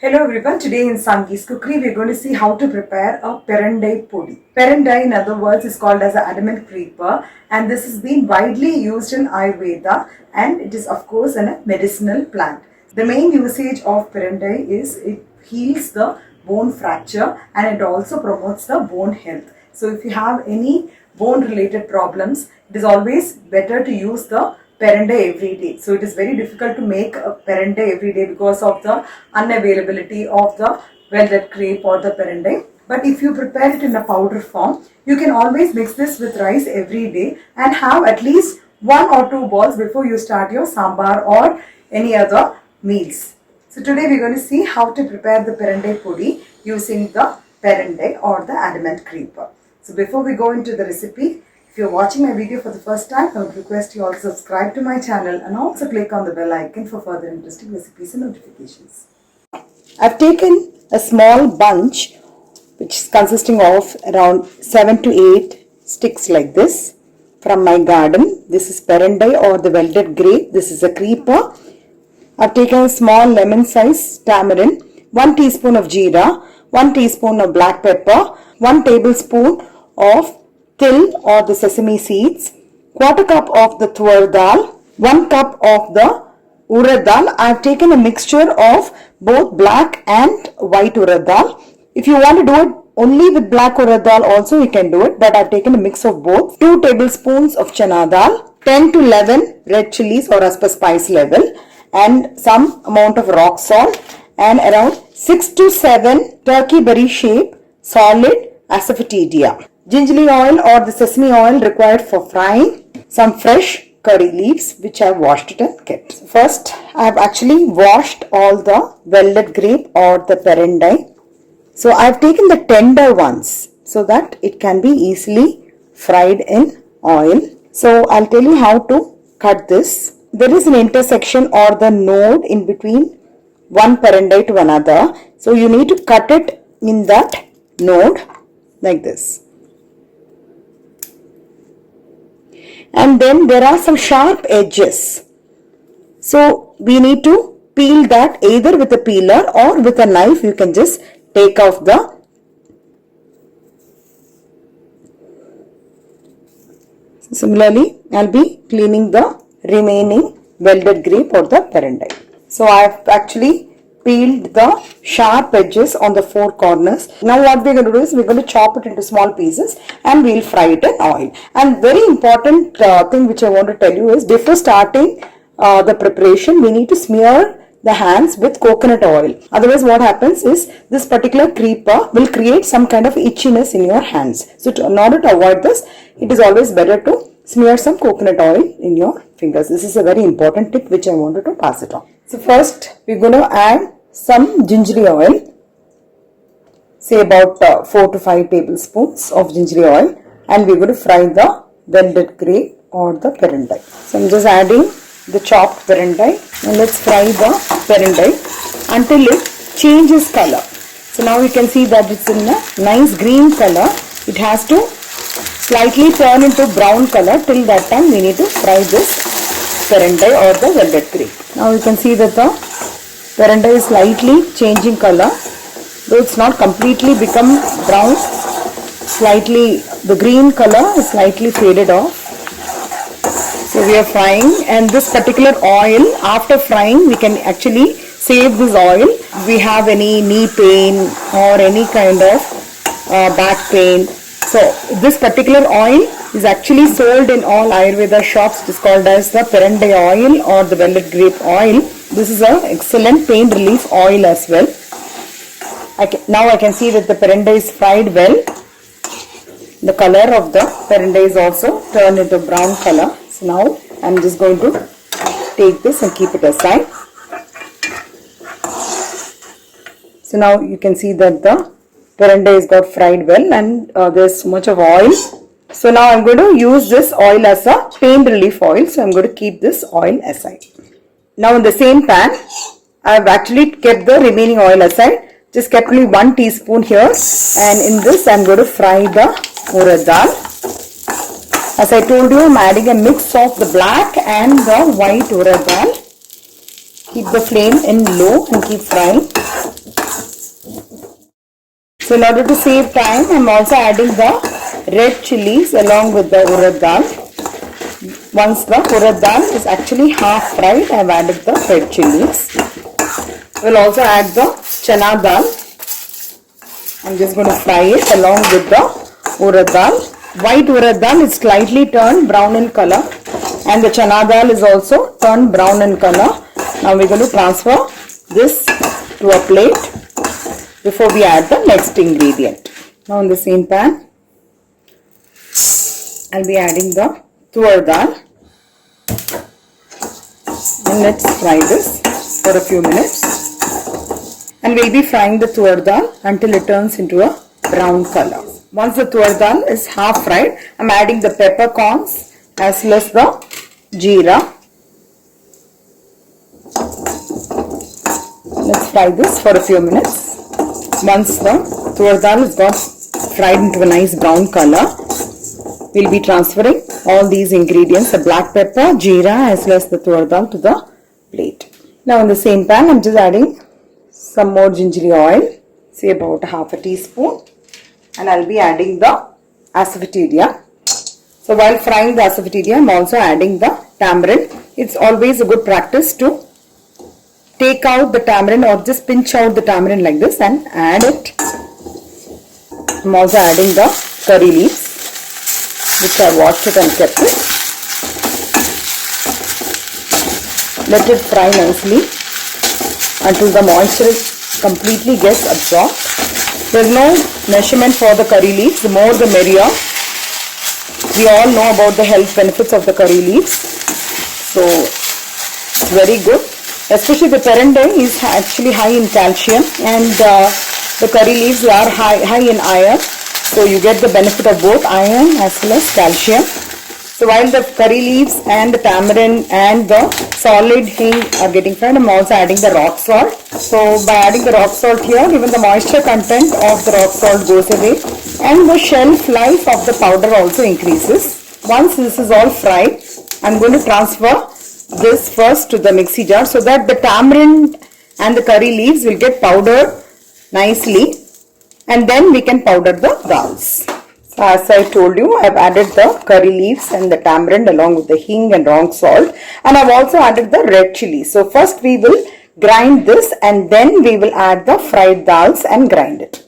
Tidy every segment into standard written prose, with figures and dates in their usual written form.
Hello everyone, today in Sangi's Cookery we are going to see how to prepare a Pirandai Podi. Pirandai in other words is called as an adamant creeper, and this has been widely used in Ayurveda, and it is of course a medicinal plant. The main usage of Pirandai is it heals the bone fracture and it also promotes the bone health. So if you have any bone related problems, it is always better to use the Pirandai every day. So it is very difficult to make a Pirandai every day because of the unavailability of the Velded Grape or the Pirandai. But if you prepare it in a powder form, you can always mix this with rice every day and have at least 1 or 2 balls before you start your sambar or any other meals. So today we are going to see how to prepare the Pirandai Podi using the Pirandai or the adamant creeper. So before we go into the recipe, if you are watching my video for the first time, I would request you all to subscribe to my channel and also click on the bell icon for further interesting recipes and notifications. I've taken a small bunch which is consisting of around 7 to 8 sticks like this from my garden. This is Pirandai or the Velded Grape. This is a creeper. I've taken a small lemon sized tamarind, 1 teaspoon of jeera, 1 teaspoon of black pepper, 1 tablespoon of till or the sesame seeds, quarter cup of the toor dal, 1 cup of the urad dal. I have taken a mixture of both black and white urad dal. If you want to do it only with black urad dal also you can do it, but I have taken a mix of both. 2 tablespoons of chana dal, 10 to 11 red chillies or as per spice level, and some amount of rock salt, and around 6 to 7 turkey berry shape solid asafoetida. Gingelli oil or the sesame oil required for frying, some fresh curry leaves which I have washed it and kept. First, I have actually washed all the Velded Grape or the Pirandai. So I have taken the tender ones so that it can be easily fried in oil. So I'll tell you how to cut this. There is an intersection or the node in between one Pirandai to another. So you need to cut it in that node like this. And then there are some sharp edges. So we need to peel that either with a peeler or with a knife. You can just take off the Similarly, I'll be cleaning the remaining Velded Grape or the Pirandai. So I have actually peeled the sharp edges on the 4 corners. Now what we're going to do is we're going to chop it into small pieces and we'll fry it in oil. And very important thing which I want to tell you is before starting the preparation, we need to smear the hands with coconut oil. Otherwise what happens is this particular creeper will create some kind of itchiness in your hands. So in order to avoid this, it is always better to smear some coconut oil in your fingers. This is a very important tip which I wanted to pass it on. So first we're going to add some gingelli oil, say about 4 to 5 tablespoons of gingelli oil, and we're going to fry the Velded Grape or the Pirandai. So I'm just adding the chopped Pirandai, and let's fry the Pirandai until it changes color. So now you can see that it's in a nice green color. It has to slightly turn into brown color. Till that time we need to fry this Pirandai or the Velded Grape. Now you can see that the Pirandai is slightly changing color, though it's not completely become brown. Slightly the green color is slightly faded off. So we are frying, and this particular oil, after frying we can actually save this oil. If we have any knee pain or any kind of back pain. So this particular oil is actually sold in all Ayurveda shops. It is called as the Pirandai oil or the Velded Grape oil. This is an excellent pain relief oil as well. Now I can see that the Pirandai is fried well. The color of the Pirandai is also turned into brown color. So now I am just going to take this and keep it aside. So now you can see that the Pirandai is got fried well, and there's so much of oil. So now I'm going to use this oil as a pain relief oil. So I'm going to keep this oil aside. Now in the same pan, I have actually kept the remaining oil aside. Just kept only 1 teaspoon here, and in this I'm going to fry the urad dal. As I told you, I'm adding a mix of the black and the white urad dal. Keep the flame in low and keep frying. So in order to save time, I am also adding the red chillies along with the urad dal. Once the urad dal is actually half fried, I have added the red chillies. We will also add the chana dal. I am just going to fry it along with the urad dal. White urad dal is slightly turned brown in color and the chana dal is also turned brown in color. Now we are going to transfer this to a plate before we add the next ingredient. Now in the same pan, I will be adding the toor dal and let's fry this for a few minutes. And we will be frying the toor dal until it turns into a brown color. Once the toor dal is half fried, I am adding the peppercorns as well as the jeera. Let's fry this for a few minutes. Once the toor dal is got fried into a nice brown color, we will be transferring all these ingredients, the black pepper, jeera as well as the toor dal to the plate. Now in the same pan, I am just adding some more gingelli oil, say about half a teaspoon, and I will be adding the asafoetida. So while frying the asafoetida, I am also adding the tamarind. It's always a good practice to take out the tamarind or just pinch out the tamarind like this and add it. I am also adding the curry leaves, which I washed it and kept it. Let it fry nicely until the moisture completely gets absorbed. There is no measurement for the curry leaves, the more the merrier. We all know about the health benefits of the curry leaves. So it's very good. Especially the Pirandai is actually high in calcium and the curry leaves are high in iron. So you get the benefit of both iron as well as calcium. So while the curry leaves and the tamarind and the solid hing are getting fried, I am also adding the rock salt. So by adding the rock salt here, even the moisture content of the rock salt goes away and the shelf life of the powder also increases. Once this is all fried, I am going to transfer this first to the mixie jar so that the tamarind and the curry leaves will get powdered nicely and then we can powder the dals. So as I told you, I have added the curry leaves and the tamarind along with the hing and rock salt, and I have also added the red chilli. So first we will grind this and then we will add the fried dals and grind it.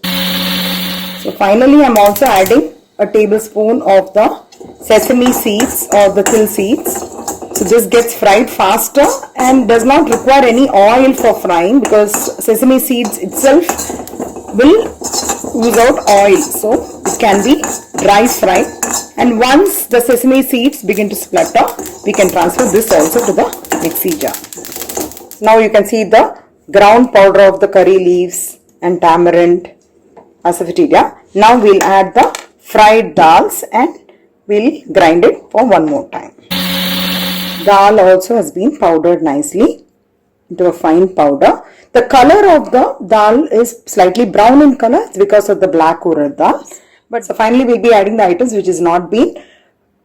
So finally I am also adding a tablespoon of the sesame seeds or the till seeds. So this gets fried faster and does not require any oil for frying because sesame seeds itself will ooze out oil. So it can be dry fried, and once the sesame seeds begin to splutter, we can transfer this also to the mixie jar. Now you can see the ground powder of the curry leaves and tamarind, asafoetida. Now we will add the fried dals and we will grind it for one more time. Dal also has been powdered nicely into a fine powder. The color of the dal is slightly brown in color because of the black urad dal. But so finally we will be adding the items which has not been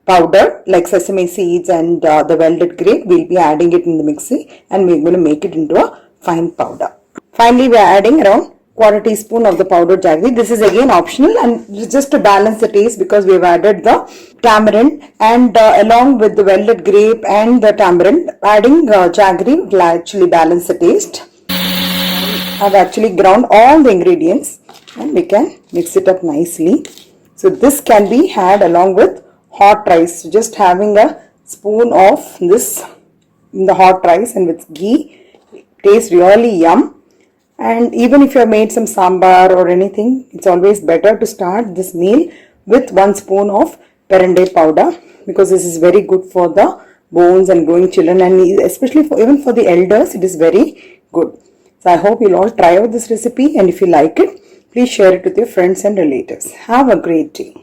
powdered like sesame seeds and the velded grape. We will be adding it in the mixie and we are going to make it into a fine powder. Finally we are adding around quarter teaspoon of the powdered jaggery. This is again optional and just to balance the taste because we have added the tamarind and along with the velded grape and the tamarind, adding jaggery will actually balance the taste. I have actually ground all the ingredients and we can mix it up nicely. So this can be had along with hot rice. So just having a spoon of this in the hot rice and with ghee tastes really yum. And even if you have made some sambar or anything, it's always better to start this meal with 1 spoon of Pirandai powder because this is very good for the bones and growing children, and especially even for the elders it is very good. So I hope you'll all try out this recipe, and if you like it, please share it with your friends and relatives. Have a great day.